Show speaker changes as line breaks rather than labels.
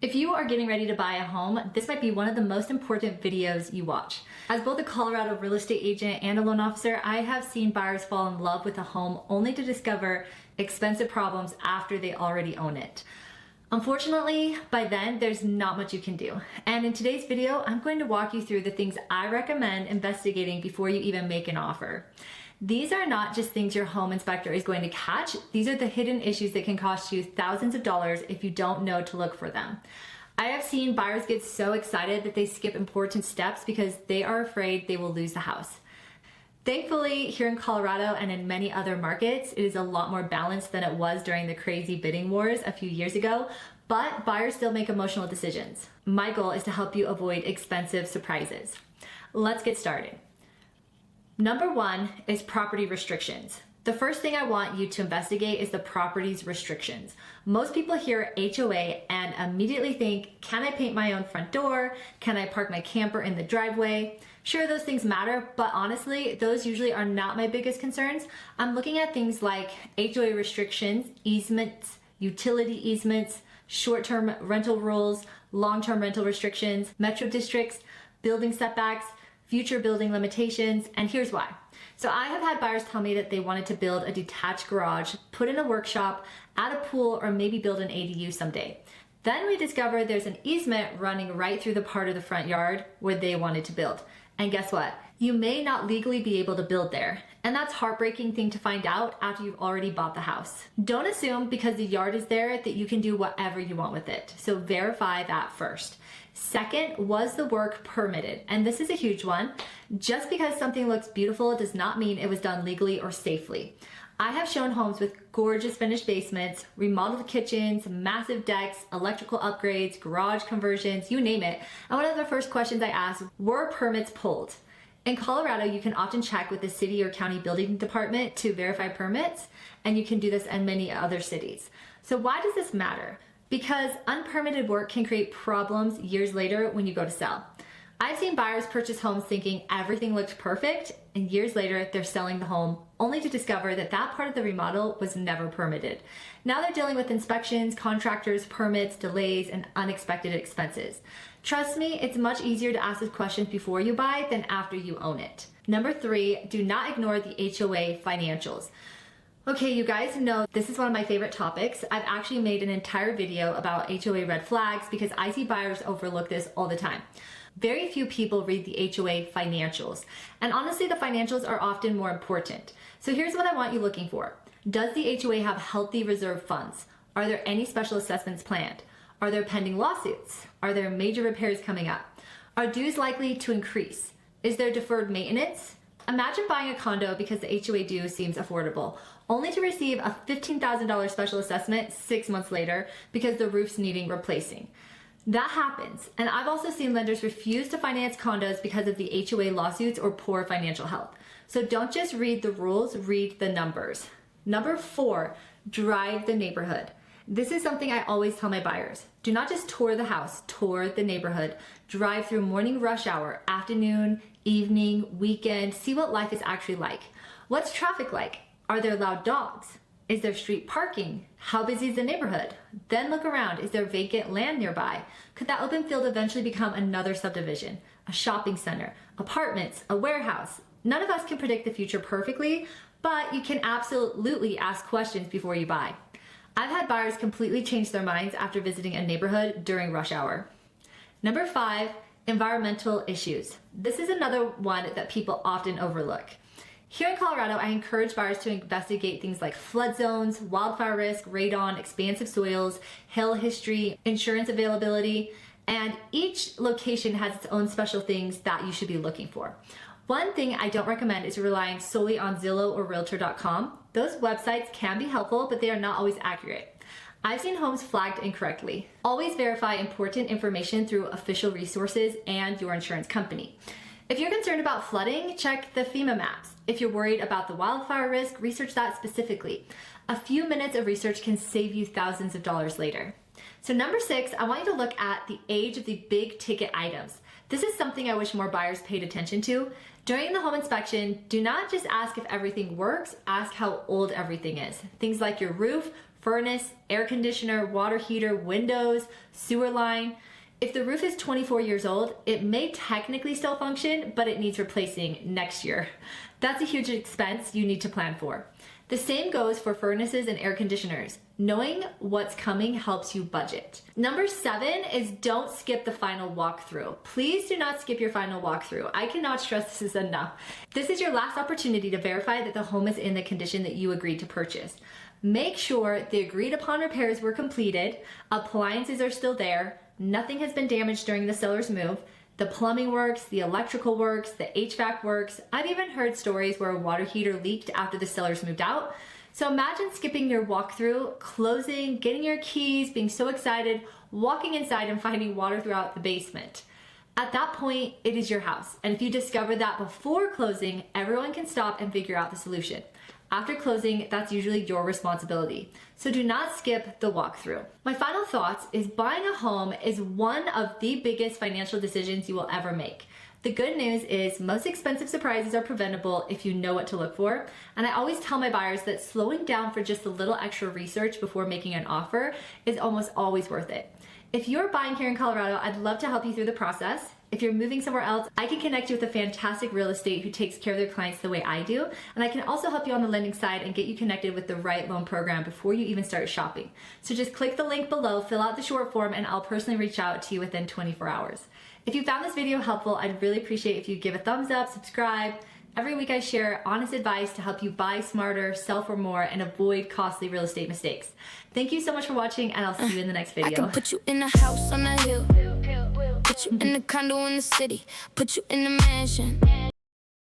If you are getting ready to buy a home, this might be one of the most important videos you watch. As both a Colorado real estate agent and a loan officer, I have seen buyers fall in love with a home only to discover expensive problems after they already own it. Unfortunately, by then, there's not much you can do. And in today's video, I'm going to walk you through the things I recommend investigating before you even make an offer. These are not just things your home inspector is going to catch. These are the hidden issues that can cost you thousands of dollars if you don't know to look for them. I have seen buyers get so excited that they skip important steps because they are afraid they will lose the house. Thankfully, here in Colorado and in many other markets, it is a lot more balanced than it was during the crazy bidding wars a few years ago, but buyers still make emotional decisions. My goal is to help you avoid expensive surprises. Let's get started. Number one is property restrictions. The first thing I want you to investigate is the property's restrictions. Most people hear HOA and immediately think, can I paint my own front door? Can I park my camper in the driveway? Sure, those things matter, but honestly, those usually are not my biggest concerns. I'm looking at things like HOA restrictions, easements, utility easements, short-term rental rules, long-term rental restrictions, metro districts, building setbacks, future building limitations, and here's why. So I have had buyers tell me that they wanted to build a detached garage, put in a workshop, add a pool, or maybe build an ADU someday. Then we discovered there's an easement running right through the part of the front yard where they wanted to build. And guess what? You may not legally be able to build there. And that's a heartbreaking thing to find out after you've already bought the house. Don't assume because the yard is there that you can do whatever you want with it. So verify that first. Second, was the work permitted? And this is a huge one. Just because something looks beautiful does not mean it was done legally or safely. I have shown homes with gorgeous finished basements, remodeled kitchens, massive decks, electrical upgrades, garage conversions, you name it. And one of the first questions I asked, were permits pulled? In Colorado, you can often check with the city or county building department to verify permits, and you can do this in many other cities. So why does this matter? Because unpermitted work can create problems years later when you go to sell. I've seen buyers purchase homes thinking everything looked perfect, and years later they're selling the home only to discover that that part of the remodel was never permitted. Now they're dealing with inspections, contractors, permits, delays, and unexpected expenses. Trust me, it's much easier to ask these questions before you buy than after you own it. Number three, do not ignore the HOA financials. Okay, you guys know this is one of my favorite topics. I've actually made an entire video about HOA red flags because I see buyers overlook this all the time. Very few people read the HOA financials, and honestly, the financials are often more important. So here's what I want you looking for. Does the HOA have healthy reserve funds? Are there any special assessments planned? Are there pending lawsuits? Are there major repairs coming up? Are dues likely to increase? Is there deferred maintenance? Imagine buying a condo because the HOA due seems affordable, only to receive a $15,000 special assessment 6 months later because the roof's needing replacing. That happens, and I've also seen lenders refuse to finance condos because of the HOA lawsuits or poor financial health. So don't just read the rules, read the numbers. Number four, drive the neighborhood. This is something I always tell my buyers. Do not just tour the house, tour the neighborhood. Drive through morning rush hour, afternoon, evening, weekend, see what life is actually like. What's traffic like? Are there loud dogs? Is there street parking? How busy is the neighborhood? Then look around. Is there vacant land nearby? Could that open field eventually become another subdivision, a shopping center, apartments, a warehouse? None of us can predict the future perfectly, but you can absolutely ask questions before you buy. I've had buyers completely change their minds after visiting a neighborhood during rush hour. Number five, environmental issues. This is another one that people often overlook. Here in Colorado, I encourage buyers to investigate things like flood zones, wildfire risk, radon, expansive soils, hail history, insurance availability, and each location has its own special things that you should be looking for. One thing I don't recommend is relying solely on Zillow or Realtor.com. Those websites can be helpful, but they are not always accurate. I've seen homes flagged incorrectly. Always verify important information through official resources and your insurance company. If you're concerned about flooding, check the FEMA maps. If you're worried about the wildfire risk, research that specifically. A few minutes of research can save you thousands of dollars later. So number six, I want you to look at the age of the big ticket items. This is something I wish more buyers paid attention to. During the home inspection, do not just ask if everything works, ask how old everything is. Things like your roof, furnace, air conditioner, water heater, windows, sewer line. If the roof is 24 years old, it may technically still function, but it needs replacing next year. That's a huge expense you need to plan for. The same goes for furnaces and air conditioners. Knowing what's coming helps you budget. Number 7 is don't skip the final walkthrough. Please do not skip your final walkthrough. I cannot stress this enough. This is your last opportunity to verify that the home is in the condition that you agreed to purchase. Make sure the agreed upon repairs were completed, appliances are still there, nothing has been damaged during the seller's move, the plumbing works, the electrical works, the HVAC works. I've even heard stories where a water heater leaked after the sellers moved out. So imagine skipping your walkthrough, closing, getting your keys, being so excited, walking inside and finding water throughout the basement. At that point, it is your house. And if you discover that before closing, everyone can stop and figure out the solution. After closing, that's usually your responsibility. So do not skip the walkthrough. My final thoughts is buying a home is one of the biggest financial decisions you will ever make. The good news is most expensive surprises are preventable if you know what to look for. And I always tell my buyers that slowing down for just a little extra research before making an offer is almost always worth it. If you're buying here in Colorado, I'd love to help you through the process. If you're moving somewhere else, I can connect you with a fantastic real estate who takes care of their clients the way I do. And I can also help you on the lending side and get you connected with the right loan program before you even start shopping. So just click the link below, fill out the short form, and I'll personally reach out to you within 24 hours. If you found this video helpful, I'd really appreciate if you give a thumbs up, subscribe. Every week I share honest advice to help you buy smarter, sell for more, and avoid costly real estate mistakes. Thank you so much for watching, and I'll see you in the next video.
I can put you in a house on a hill, put you in a condo in the city, put you in a mansion.